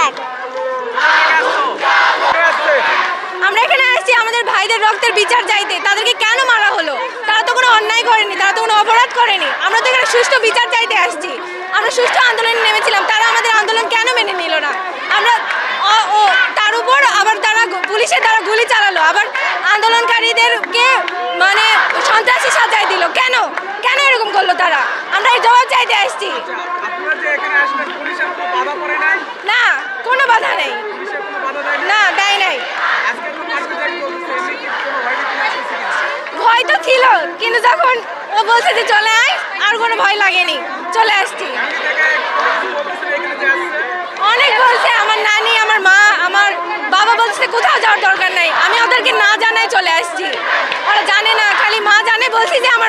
আমার। আমরা এখানে আসছি আমাদের ভাইদের রক্তের বিচার চাইতে। তাদেরকে কেন মারা হলো? তারা তো কোনো অন্যায় করেনি, তারা তো কোনো অপরাধ করেনি। আমরা তো এখানে সুষ্ঠু বিচার চাইতে আসছি। আমরা সুষ্ঠু আন্দোলনে নেমেছিলাম, তারা আমাদের আন্দোলন কেন মেনে নিল না? আমরা তার উপর আবার তারা পুলিশের দ্বারা গুলি চালালো, আবার আন্দোলনকারীদেরকে মানে সন্ত্রাসী সাজায় দিল। কেন কেন এরকম করলো তারা? আমরা এই জবাব চাইতে আসছি। না, কোনো বাধা নেই। না, দেয় নাই। ভয় তো ছিল, কিন্তু যখন ও বলছে যে চলে আয়, আর কোনো ভয় লাগেনি, চলে আসছি। অনেক বলছে, আমার নানি, আমার মা, আমার বাবা বলছে কোথাও যাওয়ার দরকার নাই। আমি ওদেরকে না জানাই চলে আসছি। ওরা জানে না, খালি মা জানে। বলছি যে আমার